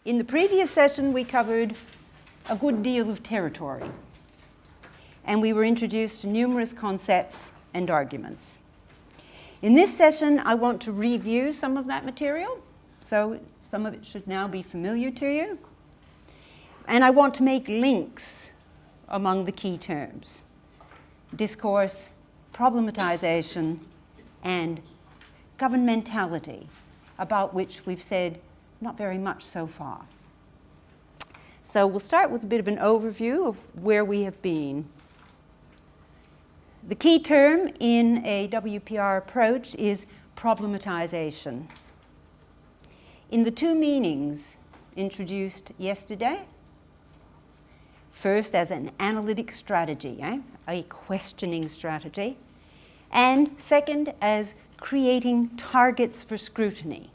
In the previous session, we covered a good deal of territory, and we were introduced to numerous concepts and arguments. In this session, I want to review some of that material, so some of it should now be familiar to you. And I want to make links among the key terms: discourse, problematization, and governmentality, about which we've said not very much so far. So we'll start with a bit of an overview of where we have been. The key term in a WPR approach is problematization. In the two meanings introduced yesterday, first as an analytic strategy, a questioning strategy, and second as creating targets for scrutiny,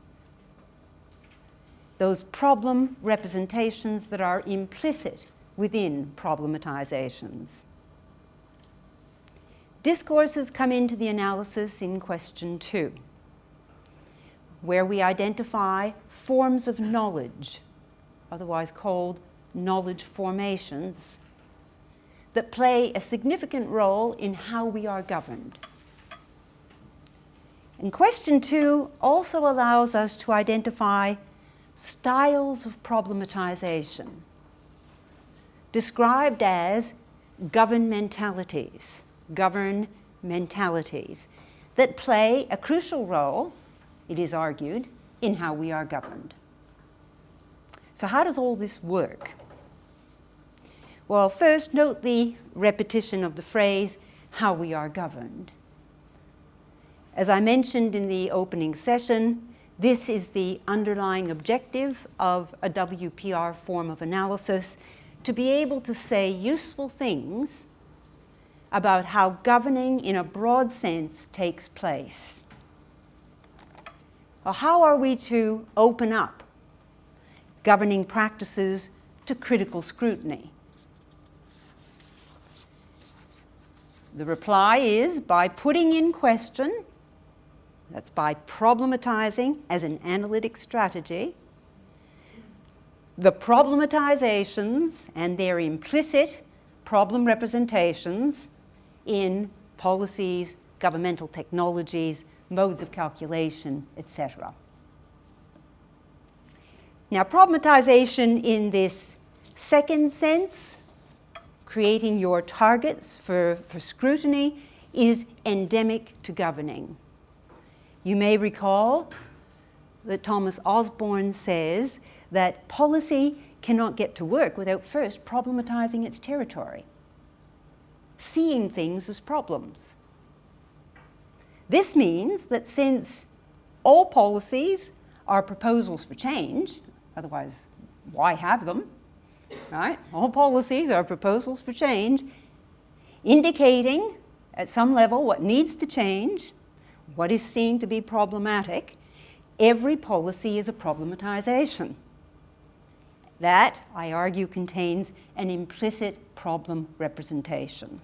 those problem representations that are implicit within problematizations. Discourses come into the analysis in question 2, where we identify forms of knowledge, otherwise called knowledge formations, that play a significant role in how we are governed. And question 2 also allows us to identify styles of problematization, described as governmentalities, that play a crucial role, it is argued, in how we are governed. So how does all this work? Well, first, note the repetition of the phrase, how we are governed. As I mentioned in the opening session, this is the underlying objective of a WPR form of analysis, to be able to say useful things about how governing in a broad sense takes place. Well, how are we to open up governing practices to critical scrutiny? The reply is by putting in question, that's by problematizing as an analytic strategy, the problematizations and their implicit problem representations in policies, governmental technologies, modes of calculation, etc. Now, problematization in this second sense, creating your targets for scrutiny, is endemic to governing. You may recall that Thomas Osborne says that policy cannot get to work without first problematizing its territory, seeing things as problems. This means that since all policies are proposals for change, otherwise why have them, right? All policies are proposals for change, indicating at some level what needs to change, what is seen to be problematic. Every policy is a problematization. That, I argue, contains an implicit problem representation.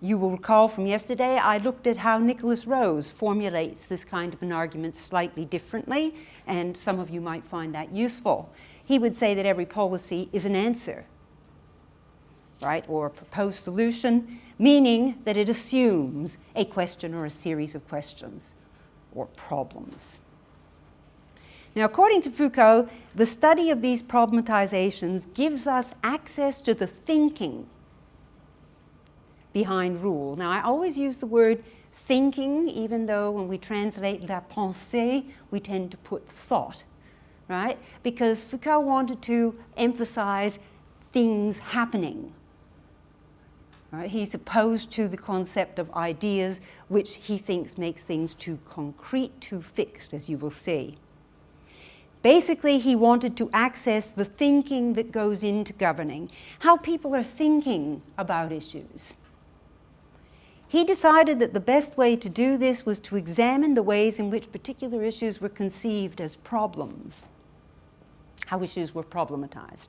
You will recall from yesterday, I looked at how Nicholas Rose formulates this kind of an argument slightly differently, and some of you might find that useful. He would say that every policy is an answer, right, or a proposed solution, meaning that it assumes a question or a series of questions or problems. Now, according to Foucault, the study of these problematizations gives us access to the thinking behind rule. Now, I always use the word thinking, even though when we translate la pensée, we tend to put thought, right? Because Foucault wanted to emphasize things happening. Right? He's opposed to the concept of ideas, which he thinks makes things too concrete, too fixed, as you will see. Basically, he wanted to access the thinking that goes into governing, how people are thinking about issues. He decided that the best way to do this was to examine the ways in which particular issues were conceived as problems, how issues were problematized.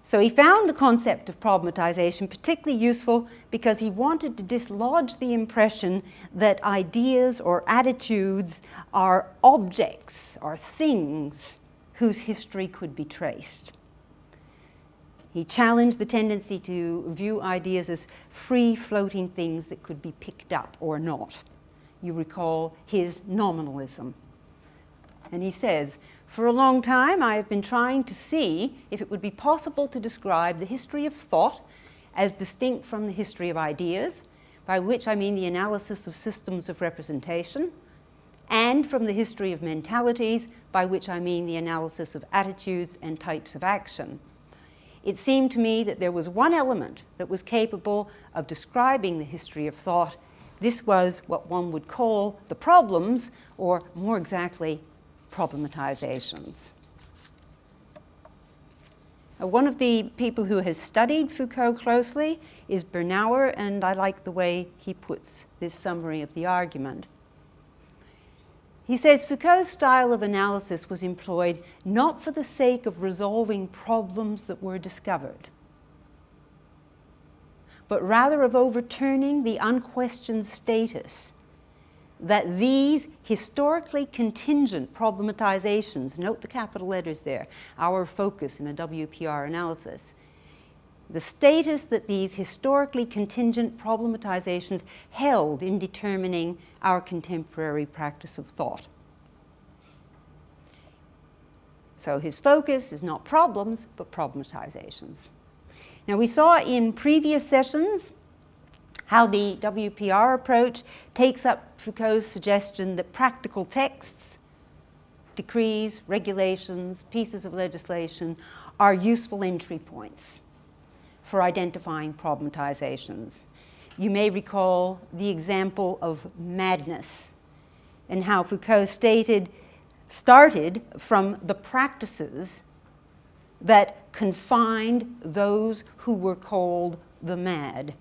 So he found the concept of problematization particularly useful because he wanted to dislodge the impression that ideas or attitudes are objects, are things whose history could be traced. He challenged the tendency to view ideas as free-floating things that could be picked up or not. You recall his nominalism. And he says, "For a long time I have been trying to see if it would be possible to describe the history of thought as distinct from the history of ideas, by which I mean the analysis of systems of representation, and from the history of mentalities, by which I mean the analysis of attitudes and types of action. It seemed to me that there was one element that was capable of describing the history of thought. This was what one would call the problems, or more exactly, problematizations." One of the people who has studied Foucault closely is Bernauer, and I like the way he puts this summary of the argument. He says Foucault's style of analysis was employed not for the sake of resolving problems that were discovered, but rather of overturning the unquestioned status that these historically contingent problematizations, note the capital letters there, our focus in a WPR analysis, the status that these historically contingent problematizations held in determining our contemporary practice of thought. So his focus is not problems, but problematizations. Now, we saw in previous sessions how the WPR approach takes up Foucault's suggestion that practical texts, decrees, regulations, pieces of legislation are useful entry points for identifying problematizations. You may recall the example of madness and how Foucault started from the practices that confined those who were called the mad,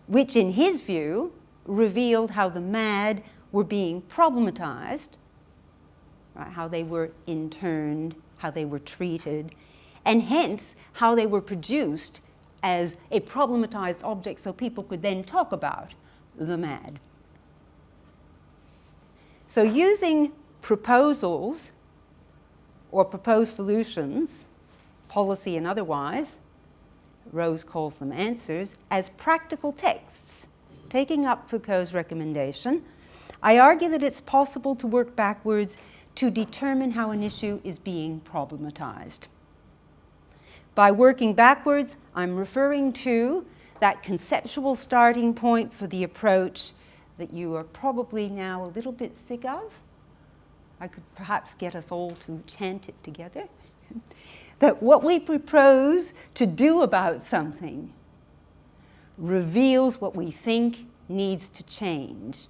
which in his view revealed how the mad were being problematized, right, how they were interned, how they were treated, and hence how they were produced as a problematized object so people could then talk about the mad. So using proposals or proposed solutions, policy and otherwise, Rose calls them answers, as practical texts, taking up Foucault's recommendation, I argue that it's possible to work backwards to determine how an issue is being problematized. By working backwards, I'm referring to that conceptual starting point for the approach that you are probably now a little bit sick of. I could perhaps get us all to chant it together. That what we propose to do about something reveals what we think needs to change,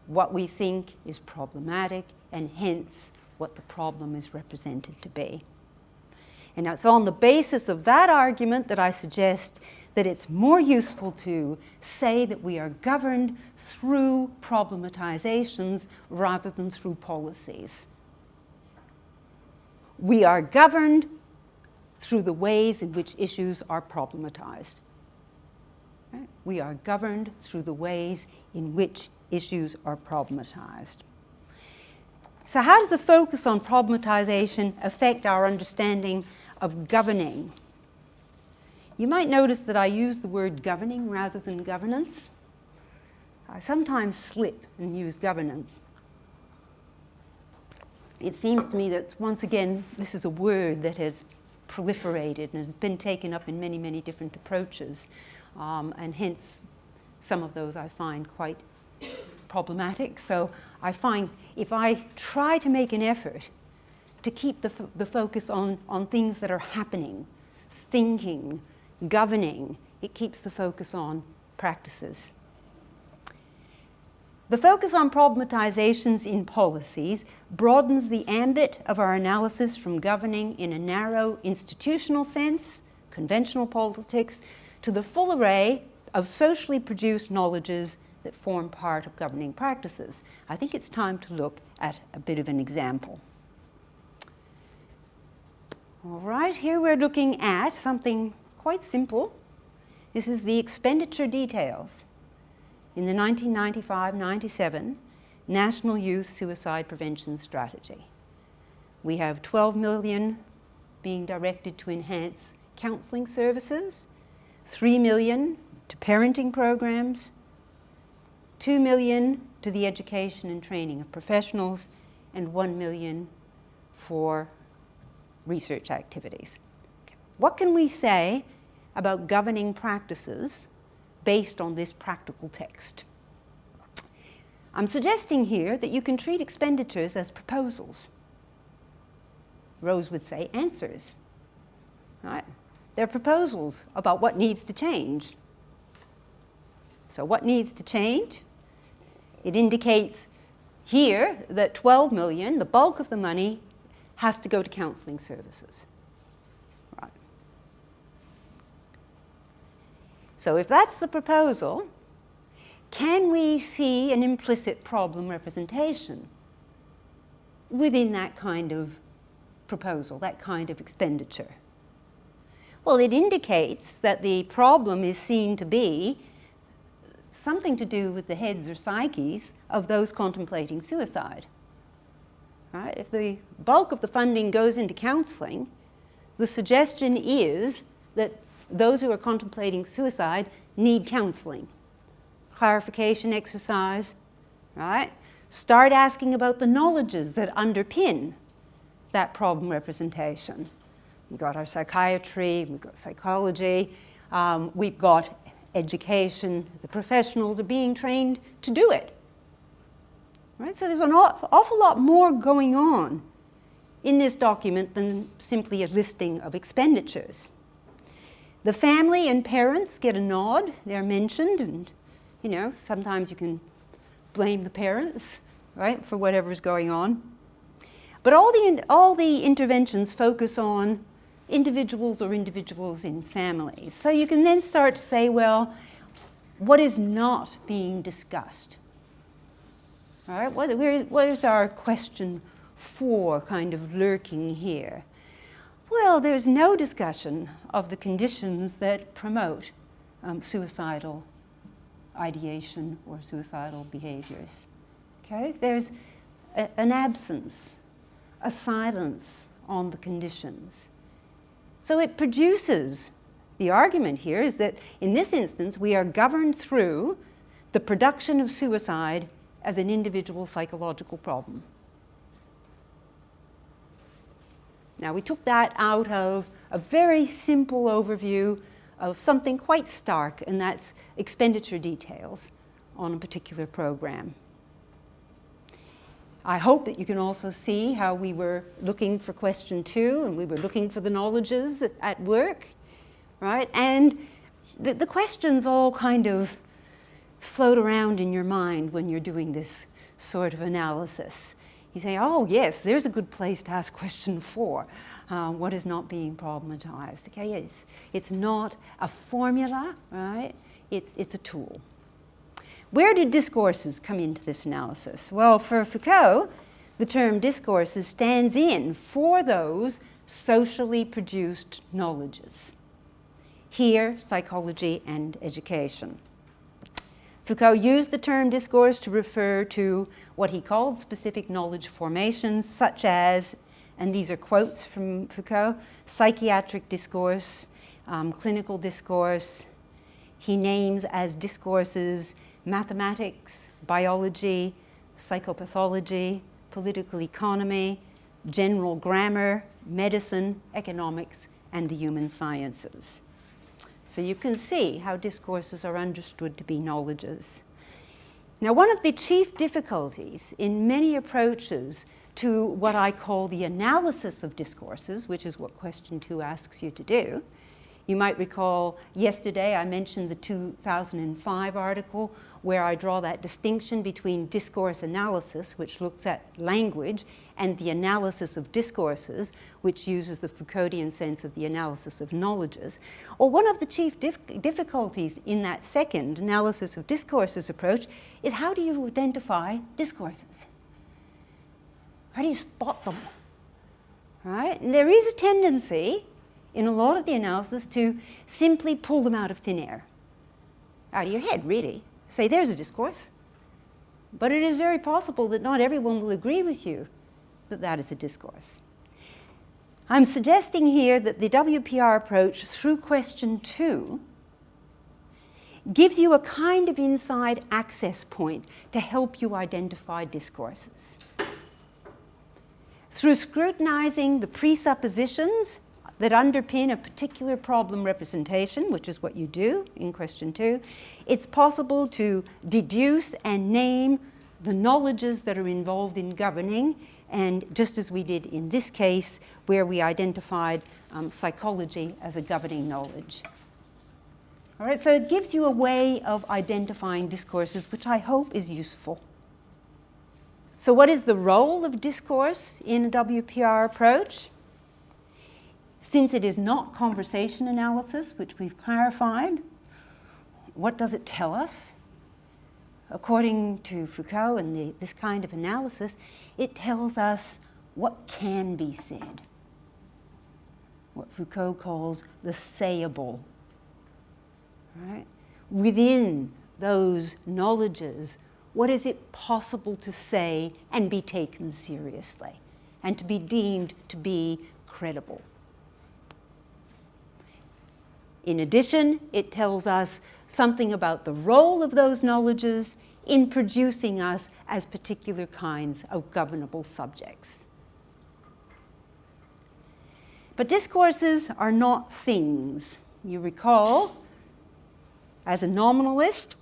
what we think is problematic, and hence what the problem is represented to be. And it's on the basis of that argument that I suggest that it's more useful to say that we are governed through problematizations rather than through policies. We are governed through the ways in which issues are problematized. Right? We are governed through the ways in which issues are problematized. So how does the focus on problematization affect our understanding of governing? You might notice that I use the word governing rather than governance. I sometimes slip and use governance. It seems to me that, once again, this is a word that has proliferated and has been taken up in many, many different approaches, and hence some of those I find quite problematic. So I find if I try to make an effort to keep the focus on things that are happening, thinking, governing, it keeps the focus on practices. The focus on problematizations in policies broadens the ambit of our analysis from governing in a narrow institutional sense, conventional politics, to the full array of socially produced knowledges that form part of governing practices. I think it's time to look at a bit of an example. All right, here we're looking at something quite simple. This is the expenditure details in the 1995-97 National Youth Suicide Prevention Strategy. We have 12 million being directed to enhance counselling services, 3 million to parenting programs, 2 million to the education and training of professionals, and 1 million for research activities. Okay. What can we say about governing practices based on this practical text? I'm suggesting here that you can treat expenditures as proposals. Rose would say answers. Right? They're proposals about what needs to change. So what needs to change? It indicates here that 12 million, the bulk of the money, has to go to counselling services. Right. So if that's the proposal, can we see an implicit problem representation within that kind of proposal, that kind of expenditure? Well, it indicates that the problem is seen to be something to do with the heads or psyches of those contemplating suicide. Right? If the bulk of the funding goes into counselling, the suggestion is that those who are contemplating suicide need counselling. Clarification exercise, right? Start asking about the knowledges that underpin that problem representation. We've got our psychiatry, we've got psychology, we've got education. The professionals are being trained to do it. Right? So there's an awful lot more going on in this document than simply a listing of expenditures. The family and parents get a nod. They're mentioned, and you know, sometimes you can blame the parents, right, for whatever's going on. But all the interventions focus on individuals or individuals in families. So you can then start to say, well, what is not being discussed? All right, what is our question 4 kind of lurking here? Well, there's no discussion of the conditions that promote suicidal ideation or suicidal behaviors. Okay, there's an absence, a silence on the conditions. So it produces, the argument here is that in this instance we are governed through the production of suicide as an individual psychological problem. Now we took that out of a very simple overview of something quite stark, and that's expenditure details on a particular program. I hope that you can also see how we were looking for question 2, and we were looking for the knowledges at work, right? And the questions all kind of float around in your mind when you're doing this sort of analysis. You say, oh yes, there's a good place to ask question 4. What is not being problematized? Okay, it's not a formula, right? It's a tool. Where do discourses come into this analysis? Well, for Foucault, the term discourses stands in for those socially produced knowledges. Here, psychology and education. Foucault used the term discourse to refer to what he called specific knowledge formations, such as, and these are quotes from Foucault, psychiatric discourse, clinical discourse. He names as discourses mathematics, biology, psychopathology, political economy, general grammar, medicine, economics, and the human sciences. So you can see how discourses are understood to be knowledges. Now, one of the chief difficulties in many approaches to what I call the analysis of discourses, which is what question 2 asks you to do, you might recall yesterday I mentioned the 2005 article where I draw that distinction between discourse analysis, which looks at language, and the analysis of discourses, which uses the Foucauldian sense of the analysis of knowledges. Or one of the chief difficulties in that second analysis of discourses approach is how do you identify discourses? How do you spot them? right? And there is a tendency in a lot of the analysis to simply pull them out of thin air, out of your head, really. Say, there's a discourse. But it is very possible that not everyone will agree with you that that is a discourse. I'm suggesting here that the WPR approach through question 2 gives you a kind of inside access point to help you identify discourses. Through scrutinizing the presuppositions that underpin a particular problem representation, which is what you do in question 2, it's possible to deduce and name the knowledges that are involved in governing, and just as we did in this case, where we identified psychology as a governing knowledge. All right, so it gives you a way of identifying discourses, which I hope is useful. So what is the role of discourse in a WPR approach? Since it is not conversation analysis, which we've clarified, what does it tell us? According to Foucault and this kind of analysis, it tells us what can be said, what Foucault calls the sayable. Right? Within those knowledges, what is it possible to say and be taken seriously and to be deemed to be credible? In addition, it tells us something about the role of those knowledges in producing us as particular kinds of governable subjects. But discourses are not things. You recall, as a nominalist,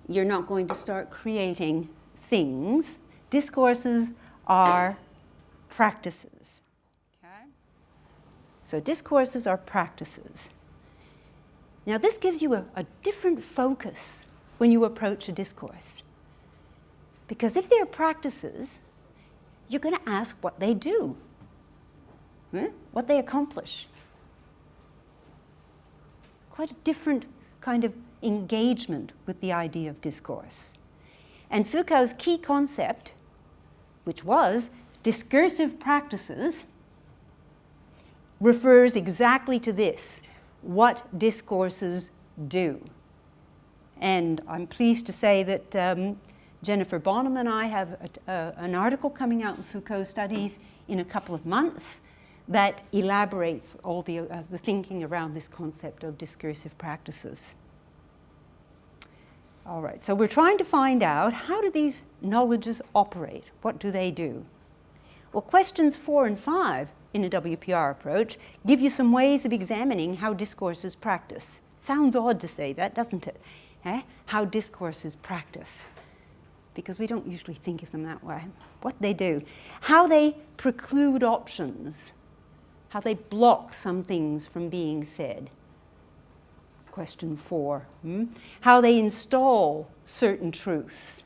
you're not going to start creating things. Discourses are practices. Okay? So discourses are practices. Now this gives you a different focus when you approach a discourse. Because if they're practices, you're going to ask what they do, what they accomplish. Quite a different kind of engagement with the idea of discourse. And Foucault's key concept, which was discursive practices, refers exactly to this, what discourses do. And I'm pleased to say that Jennifer Bonham and I have an article coming out in Foucault Studies in a couple of months that elaborates all the thinking around this concept of discursive practices. All right, so we're trying to find out, how do these knowledges operate? What do they do? Well, questions 4 and 5 in a WPR approach give you some ways of examining how discourses practice. Sounds odd to say that, doesn't it? How discourses practice. Because we don't usually think of them that way. What they do. How they preclude options. How they block some things from being said. Question 4. How they install certain truths.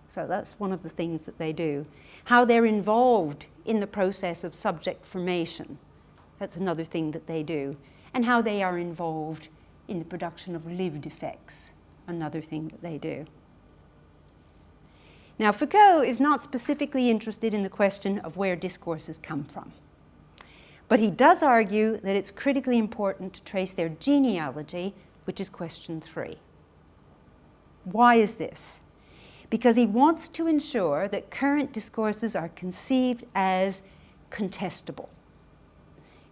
So that's one of the things that they do. How they're involved in the process of subject formation. That's another thing that they do. And how they are involved in the production of lived effects. Another thing that they do. Now, Foucault is not specifically interested in the question of where discourses come from. But he does argue that it's critically important to trace their genealogy, which is question 3. Why is this? Because he wants to ensure that current discourses are conceived as contestable.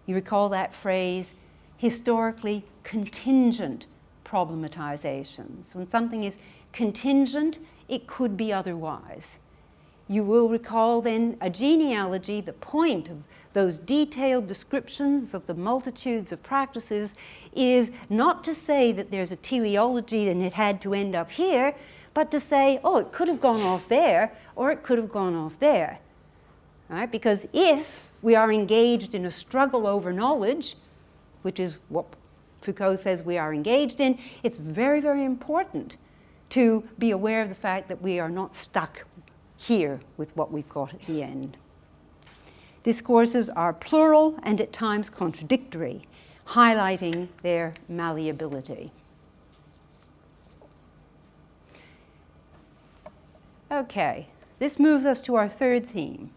You recall that phrase, historically contingent problematizations. When something is contingent, it could be otherwise. You will recall then a genealogy, the point of those detailed descriptions of the multitudes of practices is not to say that there's a teleology and it had to end up here, but to say, oh, it could have gone off there, or it could have gone off there. All right? Because if we are engaged in a struggle over knowledge, which is what Foucault says we are engaged in, it's very, very important to be aware of the fact that we are not stuck here with what we've got at the end. Discourses are plural and at times contradictory, highlighting their malleability. Okay, this moves us to our third theme,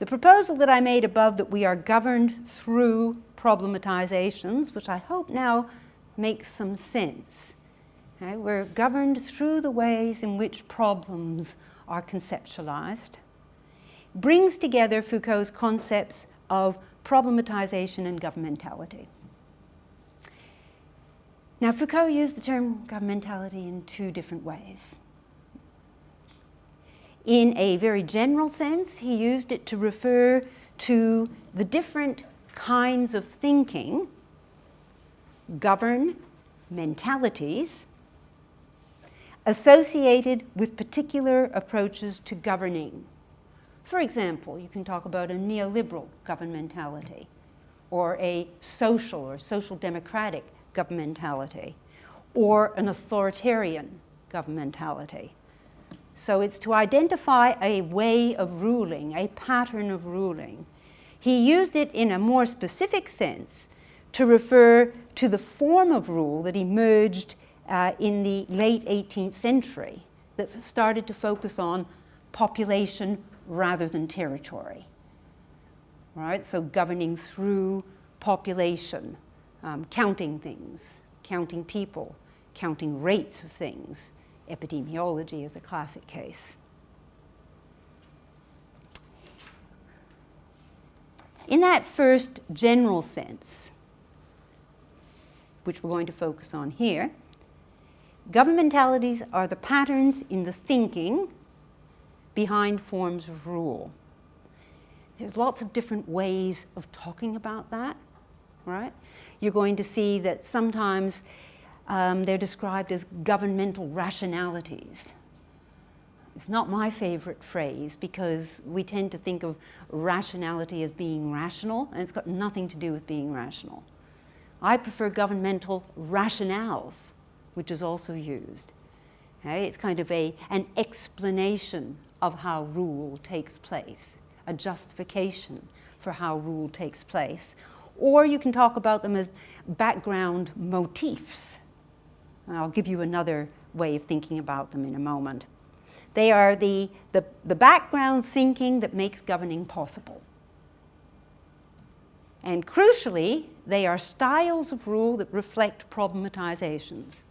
The proposal that I made above, that we are governed through problematizations, which I hope now makes some sense. Okay? We're governed through the ways in which problems are conceptualized, brings together Foucault's concepts of problematization and governmentality. Now, Foucault used the term governmentality in two different ways. In a very general sense, he used it to refer to the different kinds of thinking, govern mentalities, associated with particular approaches to governing. For example, you can talk about a neoliberal governmentality, or a social or social democratic governmentality, or an authoritarian governmentality. So it's to identify a way of ruling, a pattern of ruling. He used it in a more specific sense to refer to the form of rule that emerged in the late 18th century, that started to focus on population rather than territory. Right? So governing through population, counting things, counting people, counting rates of things. Epidemiology is a classic case. In that first general sense, which we're going to focus on here, governmentalities are the patterns in the thinking behind forms of rule. There's lots of different ways of talking about that, right? You're going to see that sometimes they're described as governmental rationalities. It's not my favorite phrase because we tend to think of rationality as being rational, and it's got nothing to do with being rational. I prefer governmental rationales, which is also used. Okay? It's kind of an explanation of how rule takes place, a justification for how rule takes place. Or you can talk about them as background motifs. I'll give you another way of thinking about them in a moment. They are the background thinking that makes governing possible. And crucially, they are styles of rule that reflect problematizations.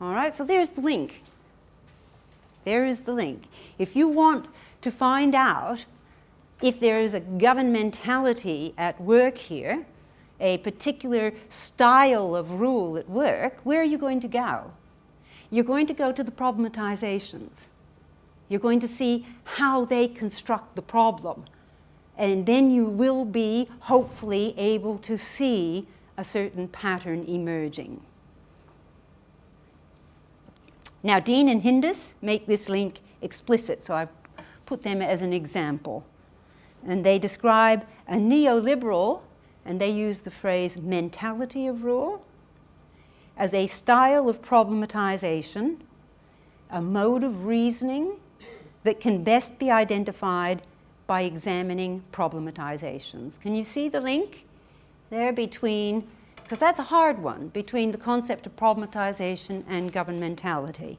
All right, so there's the link. There is the link. If you want to find out if there is a governmentality at work here, a particular style of rule at work, where are you going to go? You're going to go to the problematizations. You're going to see how they construct the problem. And then you will be, hopefully, able to see a certain pattern emerging. Now, Dean and Hindus make this link explicit, so I've put them as an example. And they describe a neoliberal, and they use the phrase mentality of rule, as a style of problematization, a mode of reasoning that can best be identified by examining problematizations. Can you see the link there between, because that's a hard one, between the concept of problematization and governmentality?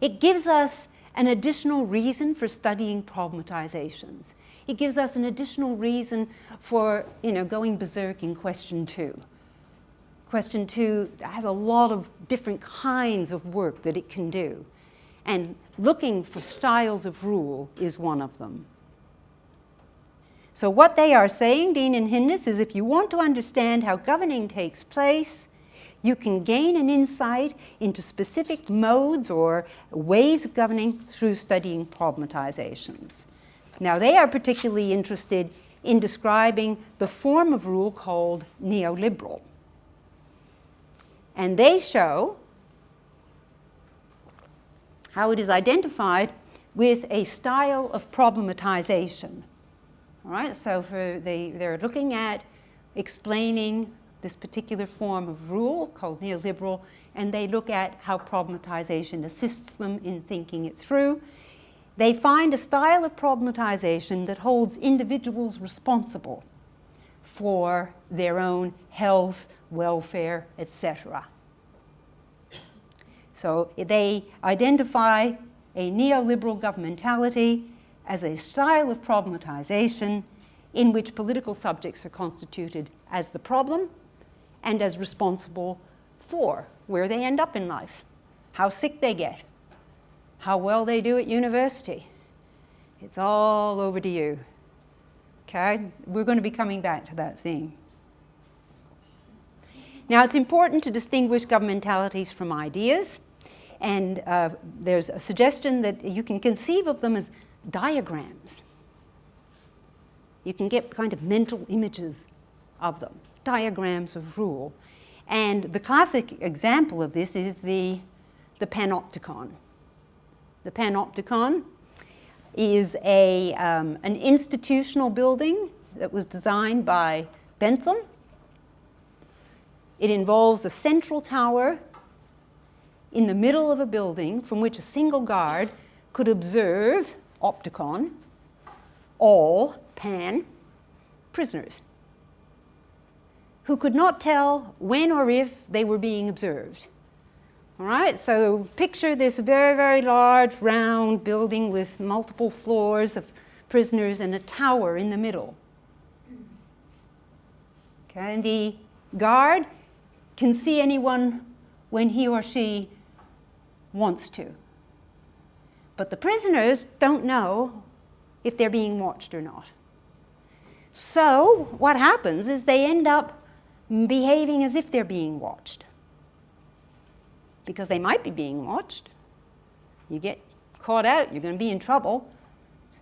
It gives us an additional reason for studying problematizations. It gives us an additional reason for, going berserk in question 2. Question 2 has a lot of different kinds of work that it can do. And looking for styles of rule is one of them. So what they are saying, Dean and Hindus, is if you want to understand how governing takes place, you can gain an insight into specific modes or ways of governing through studying problematizations. Now, they are particularly interested in describing the form of rule called neoliberal. And they show how it is identified with a style of problematization. All right, so they're looking at explaining this particular form of rule called neoliberal, and they look at how problematization assists them in thinking it through. They find a style of problematization that holds individuals responsible for their own health, welfare, etc. So they identify a neoliberal governmentality as a style of problematization in which political subjects are constituted as the problem and as responsible for where they end up in life, how sick they get, how well they do at university. It's all over to you. Okay? We're going to be coming back to that theme. Now, it's important to distinguish governmentalities from ideas, and there's a suggestion that you can conceive of them as diagrams. You can get kind of mental images of them, diagrams of rule. And the classic example of this is the panopticon. The panopticon is an institutional building that was designed by Bentham. It involves a central tower in the middle of a building from which a single guard could observe, opticon, all, pan, prisoners who could not tell when or if they were being observed. All right, so picture this very, very large, round building with multiple floors of prisoners and a tower in the middle. Okay, and the guard can see anyone when he or she wants to. But the prisoners don't know if they're being watched or not. So what happens is they end up behaving as if they're being watched. Because they might be being watched. You get caught out, you're going to be in trouble.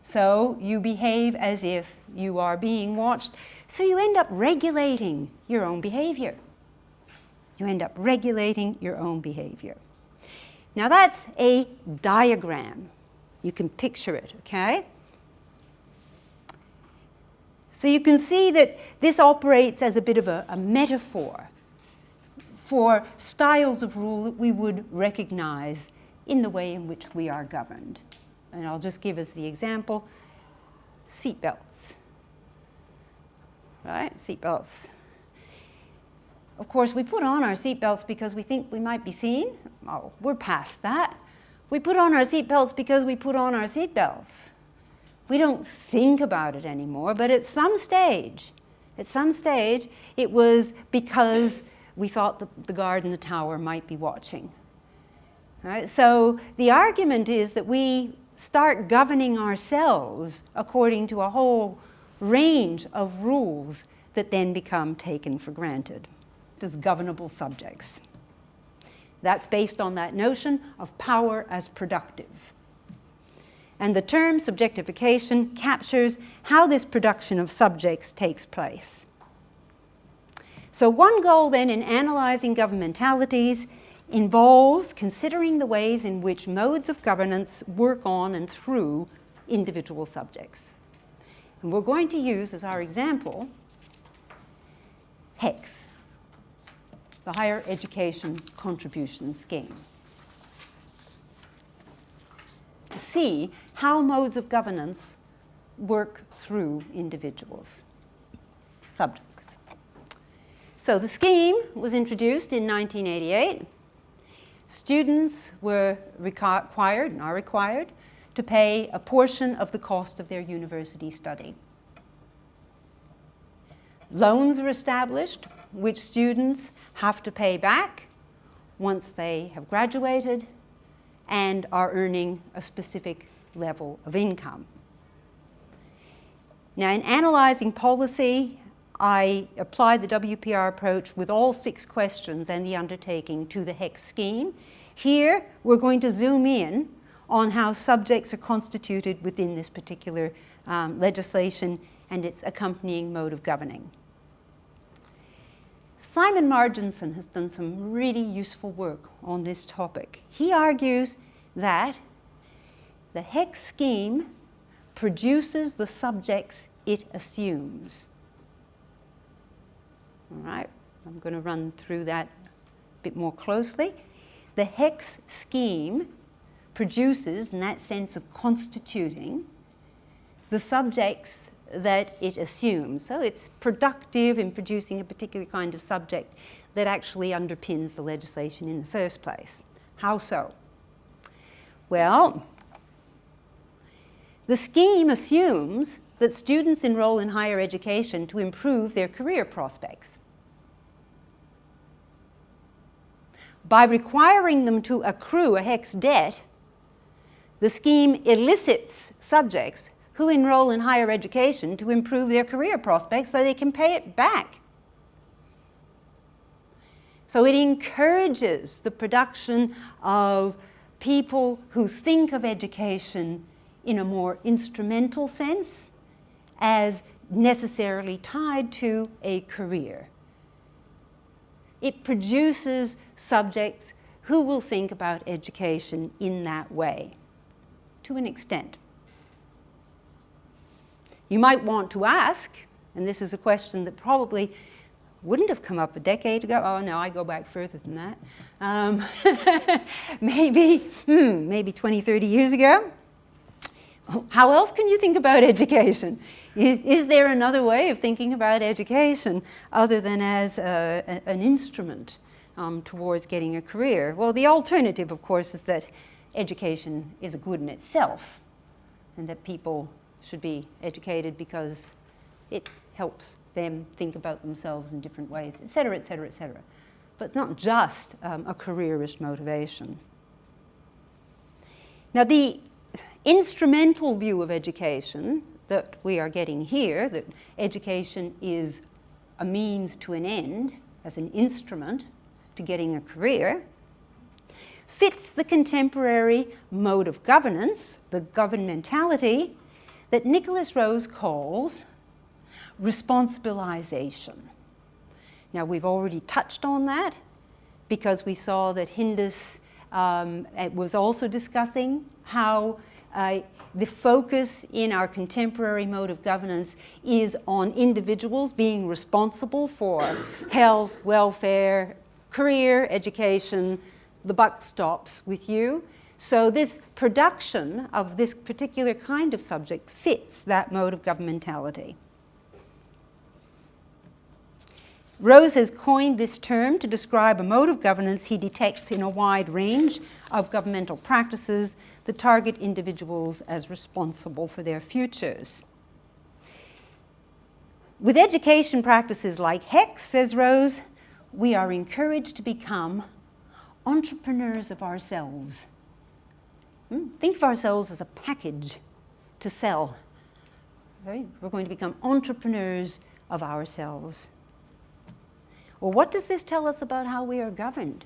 So you behave as if you are being watched. So you end up regulating your own behavior. You end up regulating your own behavior. Now that's a diagram. You can picture it, okay? So you can see that this operates as a bit of a metaphor for styles of rule that we would recognize in the way in which we are governed. And I'll just give as the example, seatbelts. Right, seatbelts. Of course, we put on our seatbelts because we think we might be seen. Oh, we're past that. We put on our seatbelts because we put on our seatbelts. We don't think about it anymore, but at some stage, it was because we thought that the guard in the tower might be watching. Right? So the argument is that we start governing ourselves according to a whole range of rules that then become taken for granted as governable subjects. That's based on that notion of power as productive. And the term subjectification captures how this production of subjects takes place. So one goal then in analyzing governmentalities involves considering the ways in which modes of governance work on and through individual subjects. And we're going to use as our example HECS, the Higher Education Contribution Scheme, to see how modes of governance work through individuals, subjects. So the scheme was introduced in 1988. Students were required and are required to pay a portion of the cost of their university study. Loans are established, which students have to pay back once they have graduated and are earning a specific level of income. Now, in analyzing policy, I applied the WPR approach with all 6 questions and the undertaking to the HECS scheme. Here, we're going to zoom in on how subjects are constituted within this particular legislation and its accompanying mode of governing. Simon Marginson has done some really useful work on this topic. He argues that the HECS scheme produces the subjects it assumes. All right, I'm going to run through that a bit more closely. The HECS scheme produces, in that sense of constituting, the subjects that it assumes. So it's productive in producing a particular kind of subject that actually underpins the legislation in the first place. How so? Well, The scheme assumes that students enroll in higher education to improve their career prospects. By requiring them to accrue a HECS debt, the scheme elicits subjects who enroll in higher education to improve their career prospects so they can pay it back. So it encourages the production of people who think of education in a more instrumental sense as necessarily tied to a career. It produces subjects who will think about education in that way, to an extent. You might want to ask, and this is a question that probably wouldn't have come up a decade ago. Oh no, I go back further than that. Maybe 20, 30 years ago. How else can you think about education? Is there another way of thinking about education other than as an instrument towards getting a career? Well, the alternative, of course, is that education is a good in itself and that people should be educated because it helps them think about themselves in different ways, et cetera, et cetera, et cetera. But it's not just a careerist motivation. Now, the instrumental view of education that we are getting here, that education is a means to an end, as an instrument to getting a career, fits the contemporary mode of governance, the governmentality, that Nicholas Rose calls responsibilization. Now, we've already touched on that because we saw that Hindus was also discussing how the focus in our contemporary mode of governance is on individuals being responsible for health, welfare, career, education. The buck stops with you. So this production of this particular kind of subject fits that mode of governmentality. Rose has coined this term to describe a mode of governance he detects in a wide range of governmental practices that target individuals as responsible for their futures. With education practices like HECS, says Rose, we are encouraged to become entrepreneurs of ourselves. Think of ourselves as a package to sell. Right? We're going to become entrepreneurs of ourselves. Well, what does this tell us about how we are governed?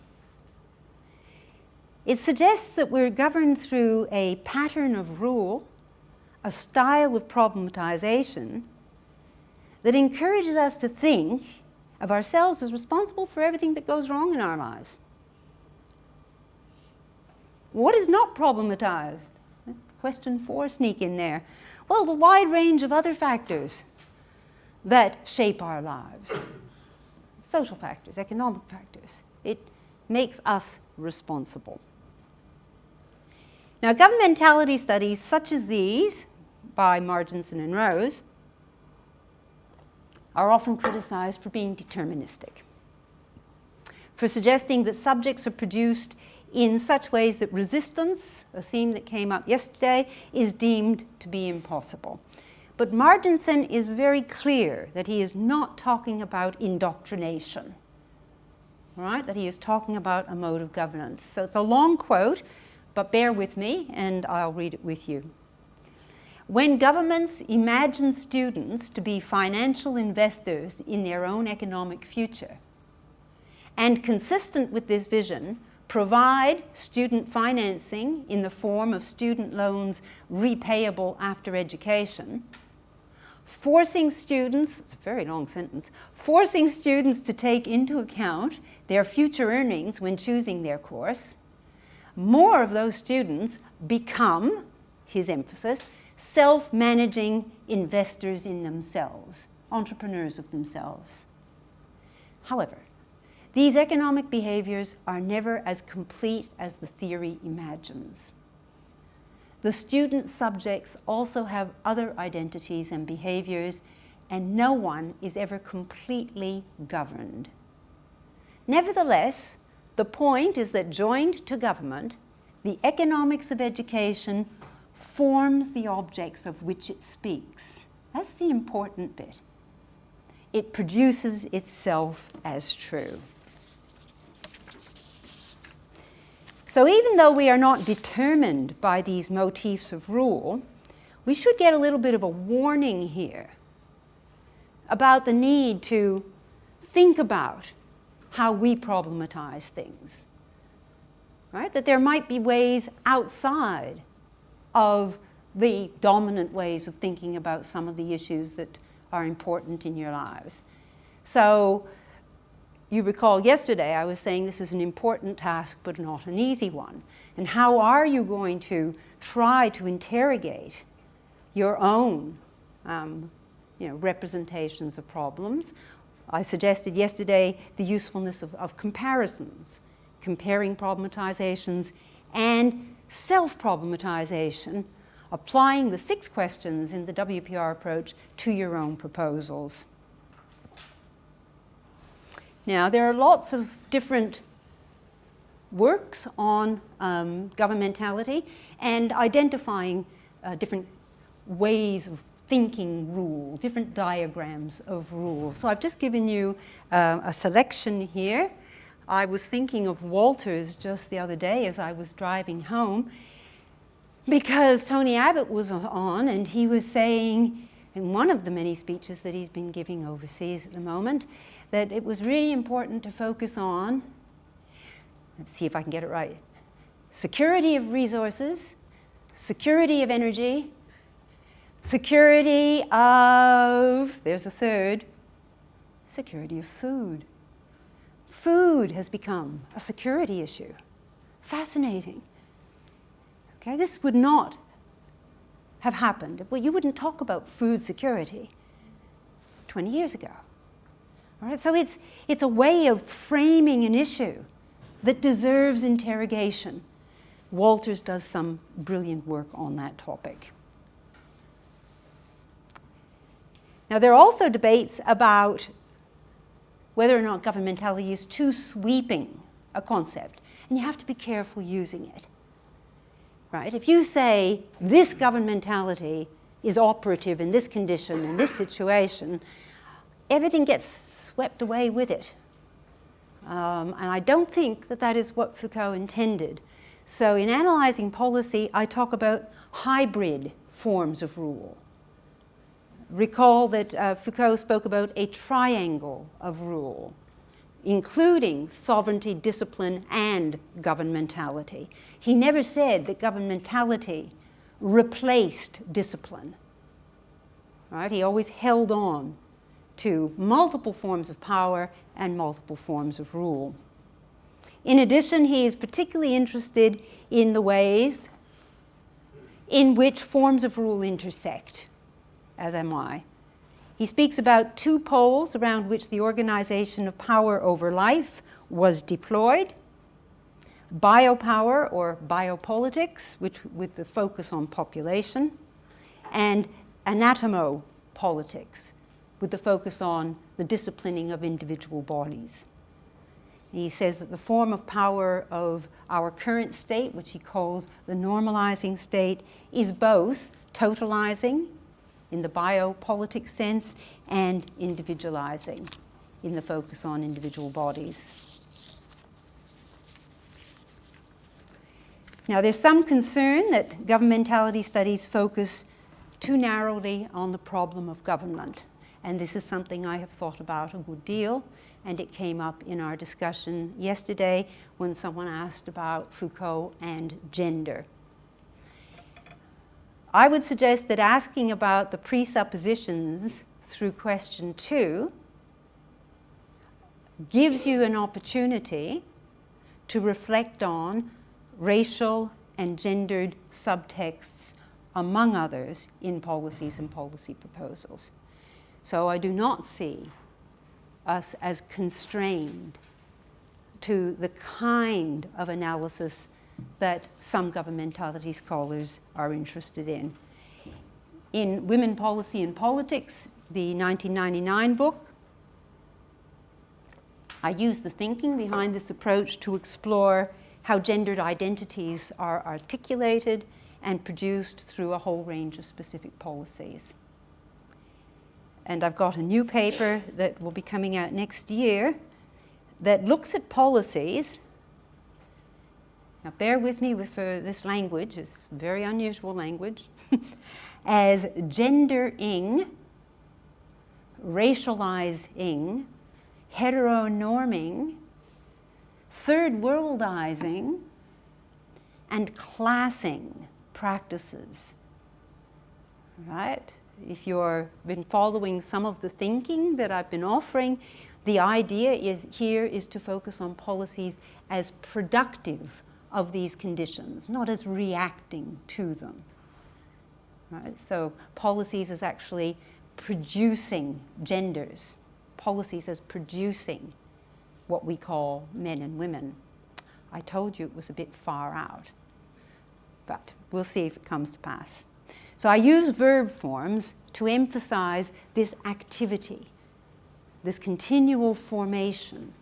It suggests that we're governed through a pattern of rule, a style of problematization that encourages us to think of ourselves as responsible for everything that goes wrong in our lives. What is not problematized? Question 4 sneak in there. Well, the wide range of other factors that shape our lives. Social factors, economic factors. It makes us responsible. Now, governmentality studies such as these by Marginson and Rose are often criticized for being deterministic, for suggesting that subjects are produced in such ways that resistance, a theme that came up yesterday, is deemed to be impossible. But Marginson is very clear that he is not talking about indoctrination, right? That he is talking about a mode of governance. So it's a long quote, but bear with me and I'll read it with you. When governments imagine students to be financial investors in their own economic future, and consistent with this vision, provide student financing in the form of student loans repayable after education, forcing students, it's a very long sentence, forcing students to take into account their future earnings when choosing their course, more of those students become, his emphasis, self-managing investors in themselves, entrepreneurs of themselves. However, these economic behaviors are never as complete as the theory imagines. The student subjects also have other identities and behaviors, and no one is ever completely governed. Nevertheless, the point is that joined to government, the economics of education forms the objects of which it speaks. That's the important bit. It produces itself as true. So even though we are not determined by these motifs of rule, we should get a little bit of a warning here about the need to think about how we problematize things, right? That there might be ways outside of the dominant ways of thinking about some of the issues that are important in your lives. So you recall yesterday I was saying this is an important task but not an easy one. And how are you going to try to interrogate your own representations of problems? I suggested yesterday the usefulness of comparisons, comparing problematizations and self-problematization, applying the 6 questions in the WPR approach to your own proposals. Now, there are lots of different works on governmentality and identifying different ways of thinking rule, different diagrams of rule. So I've just given you a selection here. I was thinking of Walter's just the other day as I was driving home, because Tony Abbott was on and he was saying in one of the many speeches that he's been giving overseas at the moment that it was really important to focus on, let's see if I can get it right, security of resources, security of energy, security of, there's a third, security of food. Food has become a security issue. Fascinating. Okay, this would not have happened. Well, you wouldn't talk about food security 20 years ago. All right, so it's a way of framing an issue that deserves interrogation. Walters does some brilliant work on that topic. Now, there are also debates about whether or not governmentality is too sweeping a concept, and you have to be careful using it. Right? If you say this governmentality is operative in this condition, in this situation, everything gets swept away with it. And I don't think that that is what Foucault intended. So in analyzing policy, I talk about hybrid forms of rule. Recall that Foucault spoke about a triangle of rule, including sovereignty, discipline, and governmentality. He never said that governmentality replaced discipline. Right? He always held on to multiple forms of power and multiple forms of rule. In addition, he is particularly interested in the ways in which forms of rule intersect, as am I. He speaks about 2 poles around which the organization of power over life was deployed: biopower or biopolitics, which with the focus on population, and anatomopolitics, with the focus on the disciplining of individual bodies. He says that the form of power of our current state, which he calls the normalizing state, is both totalizing in the biopolitics sense and individualizing in the focus on individual bodies. Now, there's some concern that governmentality studies focus too narrowly on the problem of government. And this is something I have thought about a good deal, and it came up in our discussion yesterday when someone asked about Foucault and gender. I would suggest that asking about the presuppositions through question 2 gives you an opportunity to reflect on racial and gendered subtexts, among others, in policies and policy proposals. So I do not see us as constrained to the kind of analysis that some governmentality scholars are interested in. In Women, Policy and Politics, the 1999 book, I use the thinking behind this approach to explore how gendered identities are articulated and produced through a whole range of specific policies. And I've got a new paper that will be coming out next year that looks at policies. Now bear with me for this language, it's very unusual language, as gendering, racializing, heteronorming, third worldizing, and classing practices, right? If you've been following some of the thinking that I've been offering, the idea is to focus on policies as productive of these conditions, not as reacting to them. Right? So policies as actually producing genders, policies as producing what we call men and women. I told you it was a bit far out, but we'll see if it comes to pass. So I use verb forms to emphasize this activity, this continual formation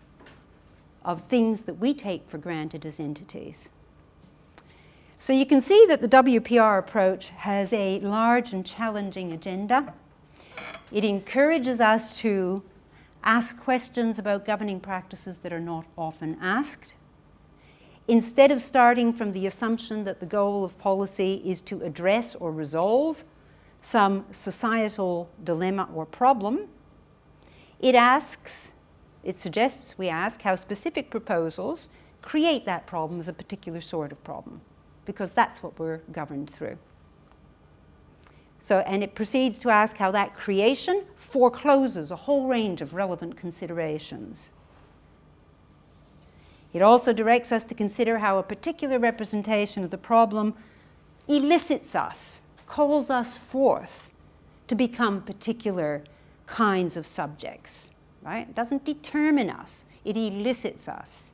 of things that we take for granted as entities. So you can see that the WPR approach has a large and challenging agenda. It encourages us to ask questions about governing practices that are not often asked. Instead of starting from the assumption that the goal of policy is to address or resolve some societal dilemma or problem, it suggests we ask how specific proposals create that problem as a particular sort of problem, because that's what we're governed through. So, and it proceeds to ask how that creation forecloses a whole range of relevant considerations. It also directs us to consider how a particular representation of the problem elicits us, calls us forth to become particular kinds of subjects, right? It doesn't determine us, it elicits us.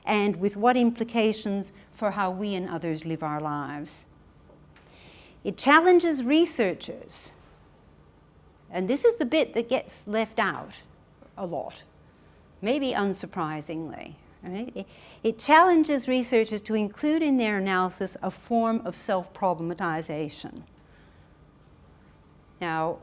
And with what implications for how we and others live our lives. It challenges researchers, and this is the bit that gets left out a lot, maybe unsurprisingly. Right? It challenges researchers to include in their analysis a form of self-problematization. Now,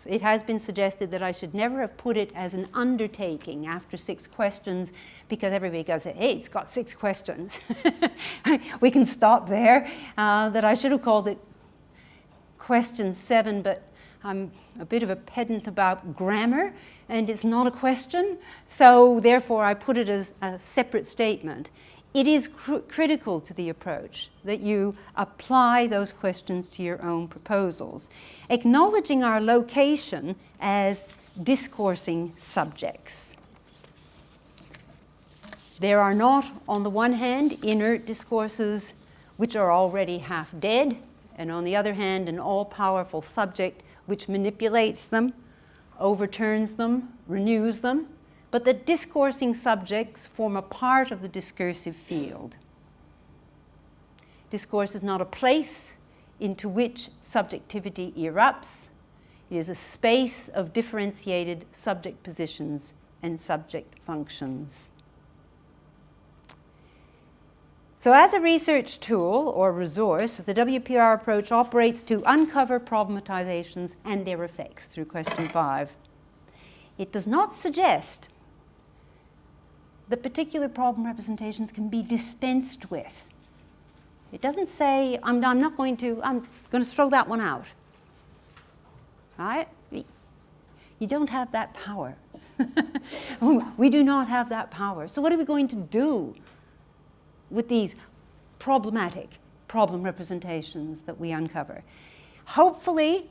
it has been suggested that I should never have put it as an undertaking after 6 questions, because everybody goes, hey, it's got 6 questions. We can stop there. That I should have called it question 7, but I'm a bit of a pedant about grammar, and it's not a question, so therefore I put it as a separate statement. It is critical to the approach that you apply those questions to your own proposals, acknowledging our location as discoursing subjects. There are not, on the one hand, inert discourses which are already half dead, and on the other hand, an all-powerful subject which manipulates them, overturns them, renews them, but that discoursing subjects form a part of the discursive field. Discourse is not a place into which subjectivity erupts. It is a space of differentiated subject positions and subject functions. So as a research tool or resource, the WPR approach operates to uncover problematizations and their effects through question 5. It does not suggest that particular problem representations can be dispensed with. It doesn't say, I'm going to throw that one out. Right? You don't have that power. We do not have that power. So what are we going to do with these problematic problem representations that we uncover? Hopefully,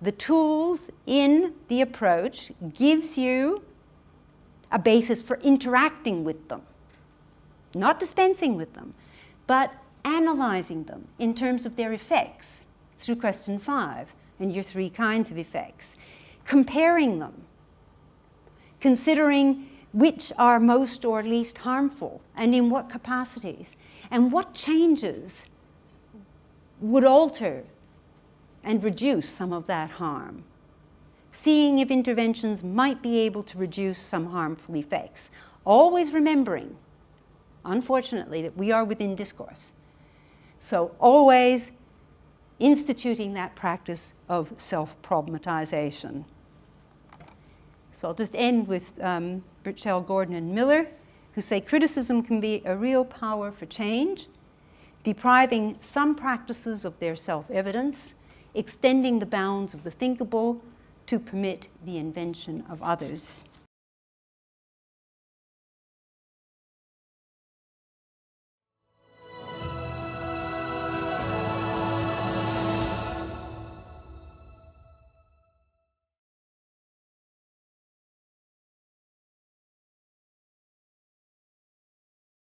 the tools in the approach gives you a basis for interacting with them, not dispensing with them, but analyzing them in terms of their effects through question 5 and your 3 kinds of effects, comparing them, considering which are most or least harmful and in what capacities, and what changes would alter and reduce some of that harm. Seeing if interventions might be able to reduce some harmful effects. Always remembering, unfortunately, that we are within discourse. So always instituting that practice of self-problematization. So I'll just end with Burchell, Gordon, and Miller, who say criticism can be a real power for change, depriving some practices of their self-evidence, extending the bounds of the thinkable to permit the invention of others.